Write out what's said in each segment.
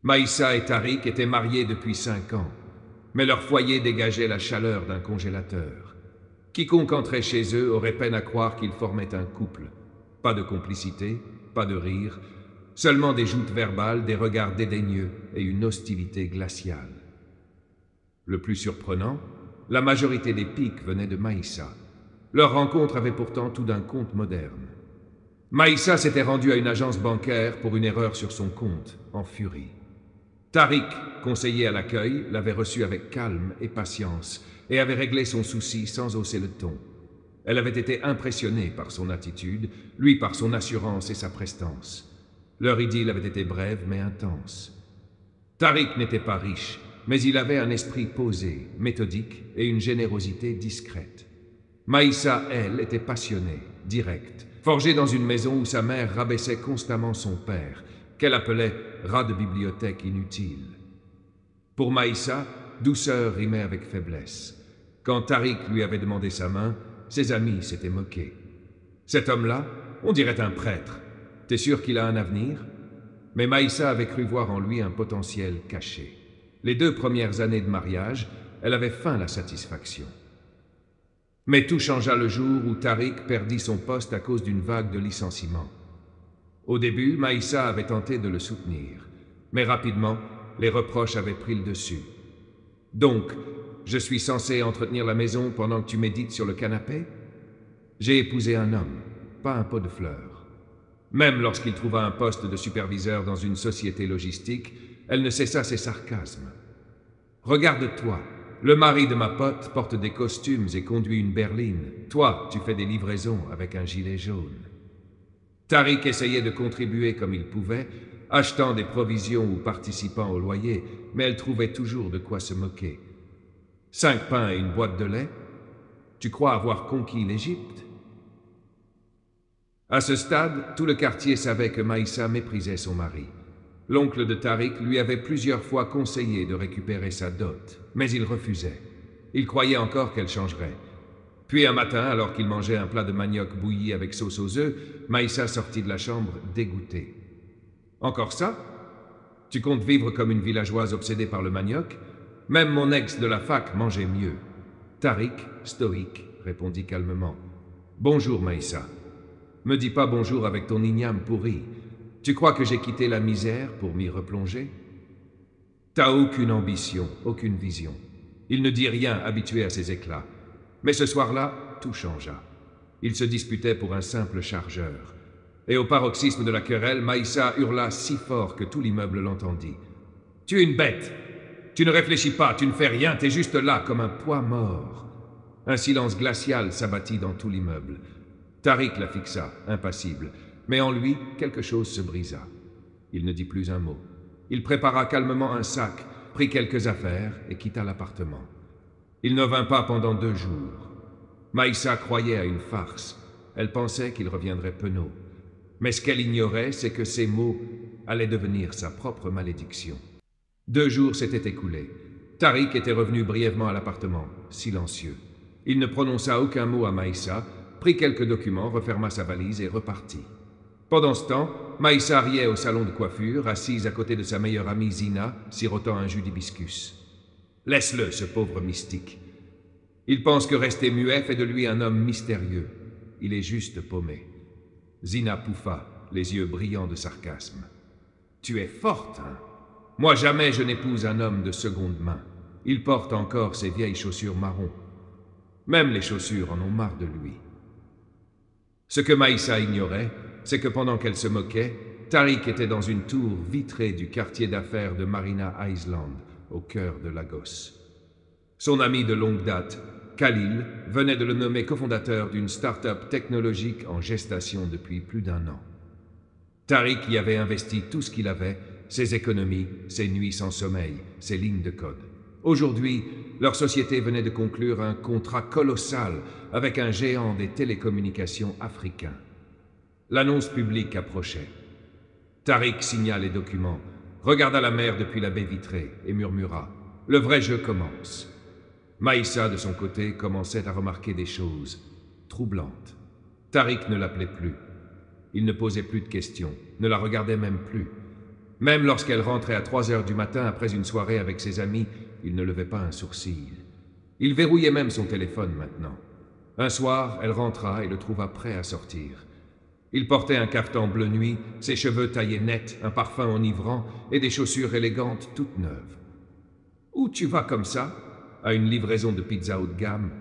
Maïssa et Tariq étaient mariés depuis 5 ans, mais leur foyer dégageait la chaleur d'un congélateur. Quiconque entrait chez eux aurait peine à croire qu'ils formaient un couple. Pas de complicité, pas de rire, seulement des joutes verbales, des regards dédaigneux et une hostilité glaciale. Le plus surprenant, la majorité des piques venaient de Maïssa. Leur rencontre avait pourtant tout d'un conte moderne. Maïssa s'était rendue à une agence bancaire pour une erreur sur son compte, en furie. Tariq, conseiller à l'accueil, l'avait reçue avec calme et patience et avait réglé son souci sans hausser le ton. Elle avait été impressionnée par son attitude, lui par son assurance et sa prestance. Leur idylle avait été brève mais intense. Tariq n'était pas riche, mais il avait un esprit posé, méthodique et une générosité discrète. Maïssa, elle, était passionnée, directe, forgée dans une maison où sa mère rabaissait constamment son père, qu'elle appelait rat de bibliothèque inutile. Pour Maïssa, douceur rimait avec faiblesse. Quand Tariq lui avait demandé sa main, ses amis s'étaient moqués. Cet homme-là, on dirait un prêtre. T'es sûr qu'il a un avenir? Mais Maïssa avait cru voir en lui un potentiel caché. Les 2 premières années de mariage, elle avait faim la satisfaction. Mais tout changea le jour où Tariq perdit son poste à cause d'une vague de licenciements. Au début, Maïssa avait tenté de le soutenir, mais rapidement, les reproches avaient pris le dessus. Donc, je suis censé entretenir la maison pendant que tu médites sur le canapé? J'ai épousé un homme, pas un pot de fleurs. Même lorsqu'il trouva un poste de superviseur dans une société logistique, elle ne cessa ses sarcasmes. Regarde-toi, le mari de ma pote porte des costumes et conduit une berline. Toi, tu fais des livraisons avec un gilet jaune. Tariq essayait de contribuer comme il pouvait, achetant des provisions ou participant au loyer, mais elle trouvait toujours de quoi se moquer. 5 pains et une boîte de lait? Tu crois avoir conquis l'Égypte? À ce stade, tout le quartier savait que Maïssa méprisait son mari. L'oncle de Tariq lui avait plusieurs fois conseillé de récupérer sa dot, mais il refusait. Il croyait encore qu'elle changerait. Puis un matin, alors qu'il mangeait un plat de manioc bouilli avec sauce aux œufs, Maïssa sortit de la chambre dégoûtée. Encore ça? Tu comptes vivre comme une villageoise obsédée par le manioc? Même mon ex de la fac mangeait mieux. Tariq, stoïque, répondit calmement. Bonjour, Maïssa. Me dis pas bonjour avec ton igname pourri. Tu crois que j'ai quitté la misère pour m'y replonger? T'as aucune ambition, aucune vision. Il ne dit rien, habitué à ses éclats. Mais ce soir-là, tout changea. Ils se disputaient pour un simple chargeur. Et au paroxysme de la querelle, Maïssa hurla si fort que tout l'immeuble l'entendit. « Tu es une bête! Tu ne réfléchis pas, tu ne fais rien, t'es juste là comme un poids mort. » Un silence glacial s'abattit dans tout l'immeuble. Tariq la fixa, impassible, mais en lui, quelque chose se brisa. Il ne dit plus un mot. Il prépara calmement un sac, prit quelques affaires et quitta l'appartement. Il ne vint pas pendant 2 jours. Maïssa croyait à une farce. Elle pensait qu'il reviendrait penaud. Mais ce qu'elle ignorait, c'est que ces mots allaient devenir sa propre malédiction. 2 jours s'étaient écoulés. Tariq était revenu brièvement à l'appartement, silencieux. Il ne prononça aucun mot à Maïssa, prit quelques documents, referma sa valise et repartit. Pendant ce temps, Maïssa riait au salon de coiffure, assise à côté de sa meilleure amie Zina, sirotant un jus d'hibiscus. Laisse-le, ce pauvre mystique. Il pense que rester muet fait de lui un homme mystérieux. Il est juste paumé. Zina pouffa, les yeux brillants de sarcasme. Tu es forte, hein? Moi jamais je n'épouse un homme de seconde main. Il porte encore ses vieilles chaussures marron. Même les chaussures en ont marre de lui. Ce que Maïssa ignorait, c'est que pendant qu'elle se moquait, Tariq était dans une tour vitrée du quartier d'affaires de Marina Island, au cœur de Lagos. Son ami de longue date, Khalil, venait de le nommer cofondateur d'une start-up technologique en gestation depuis plus d'1 an. Tariq y avait investi tout ce qu'il avait, ses économies, ses nuits sans sommeil, ses lignes de code. Aujourd'hui, leur société venait de conclure un contrat colossal avec un géant des télécommunications africain. L'annonce publique approchait. Tariq signa les documents, regarda la mer depuis la baie vitrée et murmura « Le vrai jeu commence ». Maïssa, de son côté, commençait à remarquer des choses troublantes. Tariq ne l'appelait plus. Il ne posait plus de questions, ne la regardait même plus. Même lorsqu'elle rentrait à 3 heures du matin après une soirée avec ses amis, il ne levait pas un sourcil. Il verrouillait même son téléphone maintenant. Un soir, elle rentra et le trouva prêt à sortir. Il portait un cafetan bleu nuit, ses cheveux taillés nets, un parfum enivrant et des chaussures élégantes toutes neuves. « Où tu vas comme ça ?»« À une livraison de pizza haut de gamme. »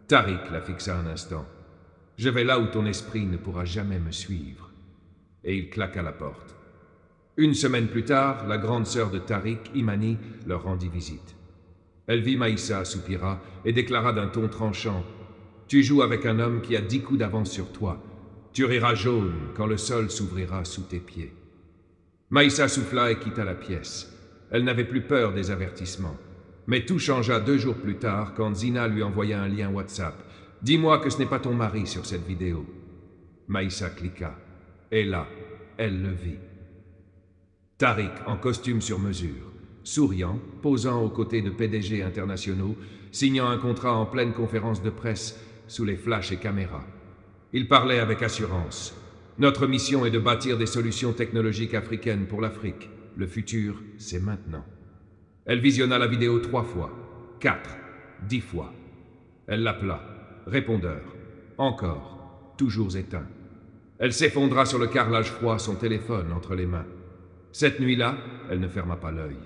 Tariq la fixa un instant. « Je vais là où ton esprit ne pourra jamais me suivre. » Et il claqua la porte. Une semaine plus tard, la grande sœur de Tariq, Imani, leur rendit visite. Elle vit Maïssa, soupira et déclara d'un ton tranchant « Tu joues avec un homme qui a 10 coups d'avance sur toi. Tu riras jaune quand le sol s'ouvrira sous tes pieds. » Maïssa souffla et quitta la pièce. Elle n'avait plus peur des avertissements. Mais tout changea 2 jours plus tard quand Zina lui envoya un lien WhatsApp. « Dis-moi que ce n'est pas ton mari sur cette vidéo. » Maïssa cliqua. Et là, elle le vit. Tariq, en costume sur mesure, souriant, posant aux côtés de PDG internationaux, signant un contrat en pleine conférence de presse sous les flashs et caméras. Il parlait avec assurance. « Notre mission est de bâtir des solutions technologiques africaines pour l'Afrique. Le futur, c'est maintenant. » Elle visionna la vidéo 3 fois, 4, 10 fois. Elle l'appela. Répondeur. Encore. Toujours éteint. Elle s'effondra sur le carrelage froid, son téléphone entre les mains. Cette nuit-là, elle ne ferma pas l'œil.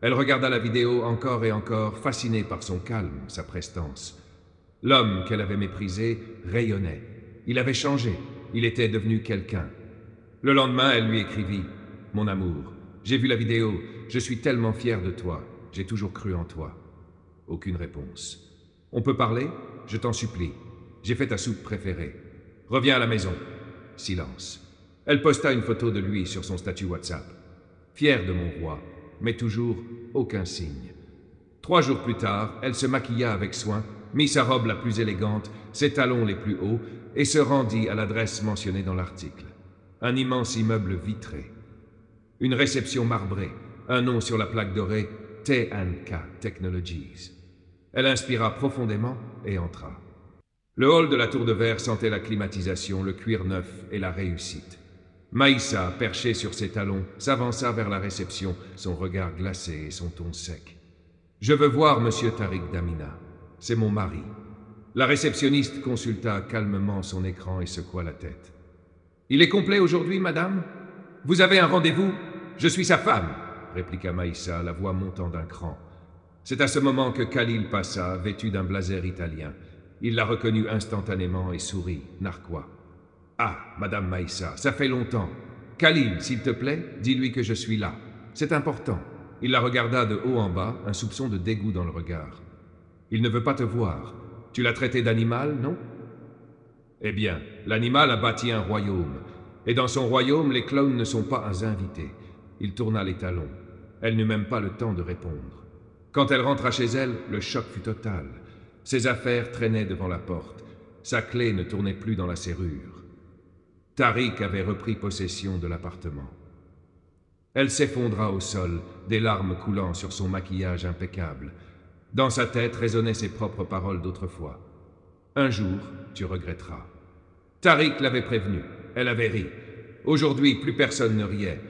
Elle regarda la vidéo encore et encore, fascinée par son calme, sa prestance. L'homme qu'elle avait méprisé rayonnait. Il avait changé. Il était devenu quelqu'un. Le lendemain, elle lui écrivit « Mon amour, j'ai vu la vidéo. Je suis tellement fier de toi. J'ai toujours cru en toi. » Aucune réponse. « On peut parler ? Je t'en supplie. J'ai fait ta soupe préférée. Reviens à la maison. » Silence. Elle posta une photo de lui sur son statut WhatsApp. Fière de mon roi, mais toujours aucun signe. 3 jours plus tard, elle se maquilla avec soin, mit sa robe la plus élégante, ses talons les plus hauts, et se rendit à l'adresse mentionnée dans l'article. Un immense immeuble vitré. Une réception marbrée, un nom sur la plaque dorée, T&K Technologies. Elle inspira profondément et entra. Le hall de la tour de verre sentait la climatisation, le cuir neuf et la réussite. Maïssa, perchée sur ses talons, s'avança vers la réception, son regard glacé et son ton sec. « Je veux voir Monsieur Tariq Damina. C'est mon mari. » La réceptionniste consulta calmement son écran et secoua la tête. « Il est complet aujourd'hui, madame ? Vous avez un rendez-vous ? Je suis sa femme !» répliqua Maïssa, la voix montant d'un cran. C'est à ce moment que Khalil passa, vêtu d'un blazer italien. Il la reconnut instantanément et sourit, narquois. « Ah, madame Maïssa, ça fait longtemps. Khalil, s'il te plaît, dis-lui que je suis là. C'est important. » Il la regarda de haut en bas, un soupçon de dégoût dans le regard. « Il ne veut pas te voir. Tu l'as traité d'animal, non ? » Eh bien, l'animal a bâti un royaume. Et dans son royaume, les clones ne sont pas invités. Il tourna les talons. Elle n'eut même pas le temps de répondre. Quand elle rentra chez elle, le choc fut total. Ses affaires traînaient devant la porte. Sa clé ne tournait plus dans la serrure. Tariq avait repris possession de l'appartement. Elle s'effondra au sol, des larmes coulant sur son maquillage impeccable. Dans sa tête résonnaient ses propres paroles d'autrefois. « Un jour, tu regretteras. » Tariq l'avait prévenue. Elle avait ri. Aujourd'hui, plus personne ne riait.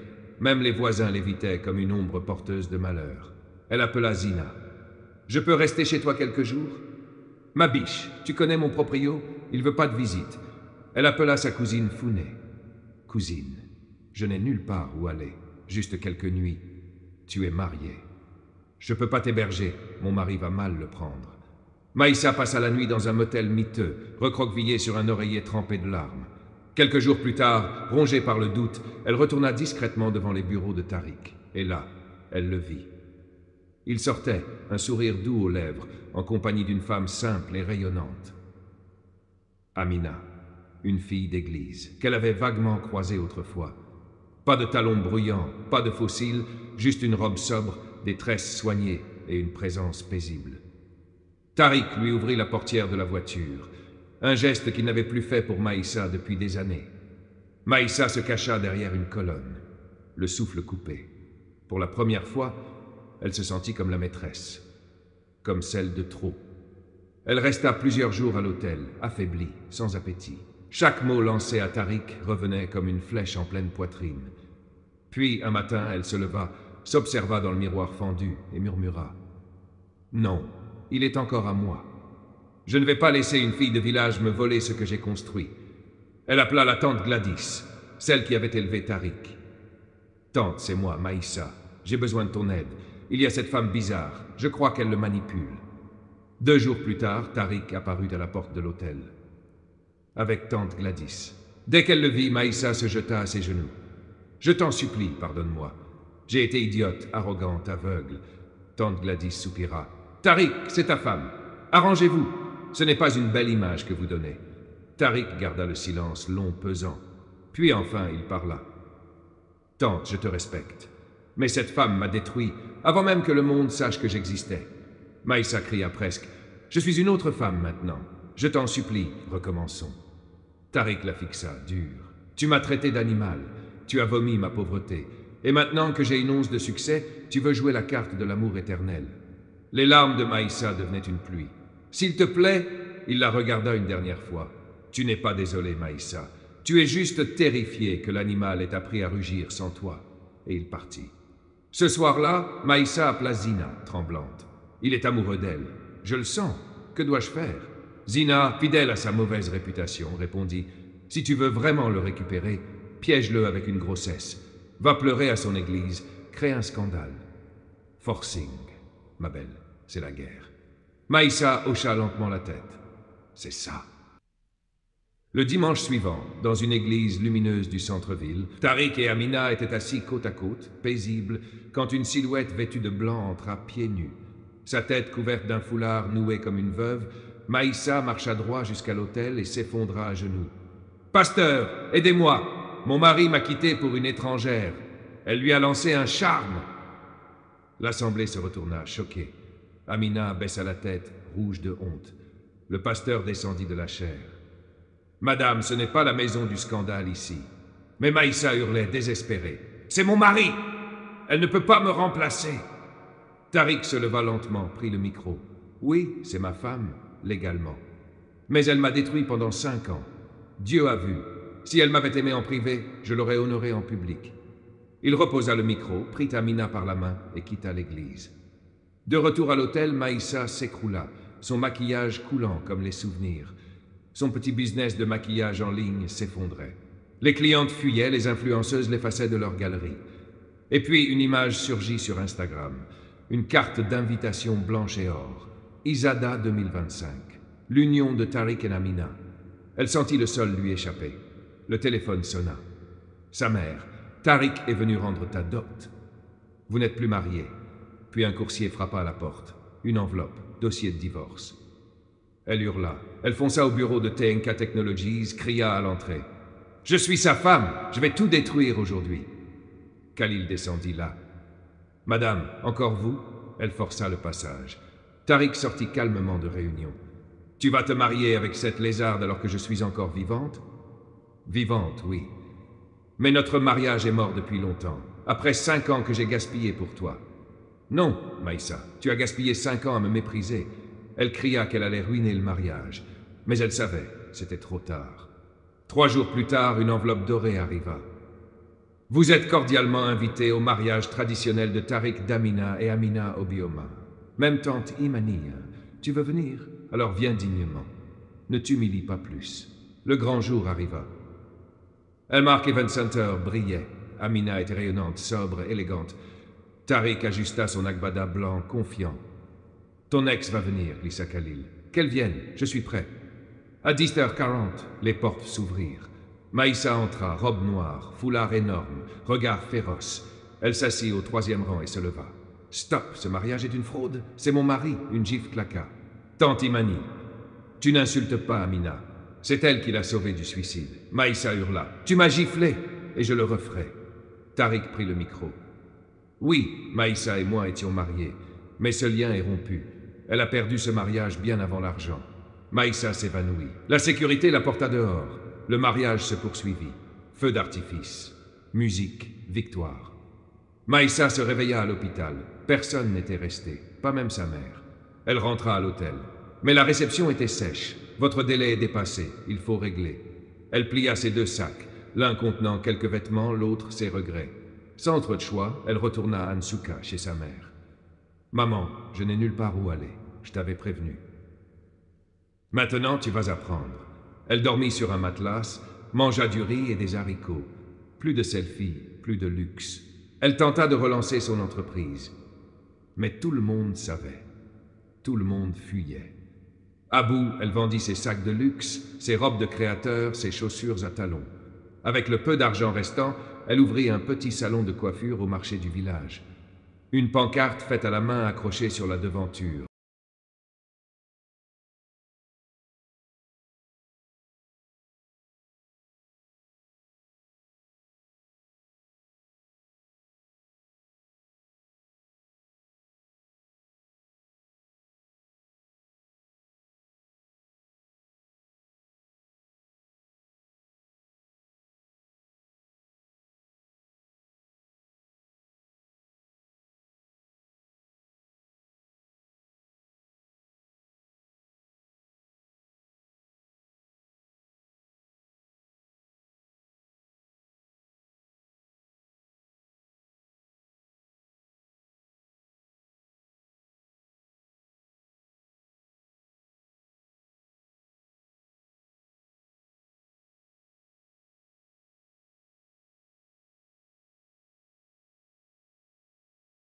Même les voisins l'évitaient comme une ombre porteuse de malheur. Elle appela Zina. « Je peux rester chez toi quelques jours ?»« Ma biche, tu connais mon proprio, il veut pas de visite. » Elle appela sa cousine Founé. « Cousine, je n'ai nulle part où aller, juste quelques nuits. Tu es mariée. Je peux pas t'héberger, mon mari va mal le prendre. » Maïssa passa la nuit dans un motel miteux, recroquevillée sur un oreiller trempé de larmes. Quelques jours plus tard, rongée par le doute, elle retourna discrètement devant les bureaux de Tariq. Et là, elle le vit. Il sortait, un sourire doux aux lèvres, en compagnie d'une femme simple et rayonnante. Amina, une fille d'église, qu'elle avait vaguement croisée autrefois. Pas de talons bruyants, pas de fossiles, juste une robe sobre, des tresses soignées et une présence paisible. Tariq lui ouvrit la portière de la voiture, un geste qu'il n'avait plus fait pour Maïssa depuis des années. Maïssa se cacha derrière une colonne, le souffle coupé. Pour la première fois, elle se sentit comme la maîtresse, comme celle de trop. Elle resta plusieurs jours à l'hôtel, affaiblie, sans appétit. Chaque mot lancé à Tariq revenait comme une flèche en pleine poitrine. Puis, un matin, elle se leva, s'observa dans le miroir fendu et murmura « Non, il est encore à moi. Je ne vais pas laisser une fille de village me voler ce que j'ai construit. » Elle appela la tante Gladys, celle qui avait élevé Tariq. « Tante, c'est moi, Maïssa. J'ai besoin de ton aide. Il y a cette femme bizarre. Je crois qu'elle le manipule. » 2 jours plus tard, Tariq apparut à la porte de l'hôtel, avec tante Gladys. Dès qu'elle le vit, Maïssa se jeta à ses genoux. « Je t'en supplie, pardonne-moi. J'ai été idiote, arrogante, aveugle. » Tante Gladys soupira. « Tariq, c'est ta femme. Arrangez-vous. Ce n'est pas une belle image que vous donnez. » Tariq garda le silence long, pesant. Puis enfin, il parla. « Tante, je te respecte. Mais cette femme m'a détruit avant même que le monde sache que j'existais. » Maïssa cria presque. « Je suis une autre femme maintenant. Je t'en supplie, recommençons. » Tariq la fixa, dur. « Tu m'as traité d'animal. Tu as vomi ma pauvreté. Et maintenant que j'ai une once de succès, tu veux jouer la carte de l'amour éternel. » Les larmes de Maïssa devenaient une pluie. « S'il te plaît, » il la regarda une dernière fois. « Tu n'es pas désolé, Maïssa. Tu es juste terrifié que l'animal ait appris à rugir sans toi. » Et il partit. Ce soir-là, Maïssa appela Zina, tremblante. Il est amoureux d'elle. Je le sens. Que dois-je faire? Zina, fidèle à sa mauvaise réputation, répondit. Si tu veux vraiment le récupérer, piège-le avec une grossesse. Va pleurer à son église, crée un scandale. Forcing, ma belle, c'est la guerre. Maïssa hocha lentement la tête. C'est ça. Le dimanche suivant, dans une église lumineuse du centre-ville, Tariq et Amina étaient assis côte à côte, paisibles, quand une silhouette vêtue de blanc entra pieds nus. Sa tête couverte d'un foulard noué comme une veuve, Maïssa marcha droit jusqu'à l'autel et s'effondra à genoux. « Pasteur, aidez-moi! Mon mari m'a quitté pour une étrangère. Elle lui a lancé un charme. » L'assemblée se retourna, choquée. Amina baissa la tête, rouge de honte. Le pasteur descendit de la chaire. « Madame, ce n'est pas la maison du scandale ici. » Mais Maïssa hurlait, désespérée. « C'est mon mari! Elle ne peut pas me remplacer! » Tariq se leva lentement, prit le micro. « Oui, c'est ma femme, légalement. Mais elle m'a détruit pendant 5 ans. Dieu a vu. Si elle m'avait aimé en privé, je l'aurais honorée en public. » Il reposa le micro, prit Amina par la main et quitta l'église. De retour à l'hôtel, Maïssa s'écroula, son maquillage coulant comme les souvenirs. Son petit business de maquillage en ligne s'effondrait. Les clientes fuyaient, les influenceuses l'effaçaient de leur galerie. Et puis une image surgit sur Instagram. Une carte d'invitation blanche et or. Izada 2025. L'union de Tariq et Amina. Elle sentit le sol lui échapper. Le téléphone sonna. Sa mère. Tariq est venu rendre ta dot. Vous n'êtes plus mariés. Puis un coursier frappa à la porte. Une enveloppe. Dossier de divorce. Elle hurla. Elle fonça au bureau de TNK Technologies, cria à l'entrée. « Je suis sa femme. Je vais tout détruire aujourd'hui. » Khalil descendit là. « Madame, encore vous ?» Elle força le passage. Tariq sortit calmement de réunion. « Tu vas te marier avec cette lézarde alors que je suis encore vivante ?»« Vivante, oui. Mais notre mariage est mort depuis longtemps, après 5 ans que j'ai gaspillés pour toi. »« Non, Maïssa, tu as gaspillé 5 ans à me mépriser. » Elle cria qu'elle allait ruiner le mariage. Mais elle savait, c'était trop tard. 3 jours plus tard, une enveloppe dorée arriva. « Vous êtes cordialement invités au mariage traditionnel de Tariq d'Amina et Amina Obioma. Même tante Imani, tu veux venir? Alors viens dignement. Ne t'humilie pas plus. » Le grand jour arriva. Elmark Event Center brillait. Amina était rayonnante, sobre, élégante. Tariq ajusta son agbada blanc, confiant. « Ton ex va venir, glissa Khalil. Qu'elle vienne, je suis prêt. » À 10h40, les portes s'ouvrirent. Maïssa entra, robe noire, foulard énorme, regard féroce. Elle s'assit au 3e rang et se leva. « Stop, ce mariage est une fraude. C'est mon mari. » Une gifle claqua. « Tante Imani, tu n'insultes pas Amina. C'est elle qui l'a sauvée du suicide. » Maïssa hurla. « Tu m'as giflé, et je le referai. » Tariq prit le micro. « Oui, Maïssa et moi étions mariés, mais ce lien est rompu. Elle a perdu ce mariage bien avant l'argent. » Maïssa s'évanouit. La sécurité la porta dehors. Le mariage se poursuivit. Feu d'artifice. Musique. Victoire. Maïssa se réveilla à l'hôpital. Personne n'était resté, pas même sa mère. Elle rentra à l'hôtel. Mais la réception était sèche. Votre délai est dépassé. Il faut régler. Elle plia ses 2 sacs, l'un contenant quelques vêtements, l'autre ses regrets. Sans trop de choix, elle retourna à Ansuka, chez sa mère. « Maman, je n'ai nulle part où aller. Je t'avais prévenu. »« Maintenant, tu vas apprendre. » Elle dormit sur un matelas, mangea du riz et des haricots. Plus de selfie, plus de luxe. Elle tenta de relancer son entreprise. Mais tout le monde savait. Tout le monde fuyait. À bout, elle vendit ses sacs de luxe, ses robes de créateur, ses chaussures à talons. Avec le peu d'argent restant, elle ouvrit un petit salon de coiffure au marché du village. Une pancarte faite à la main accrochée sur la devanture.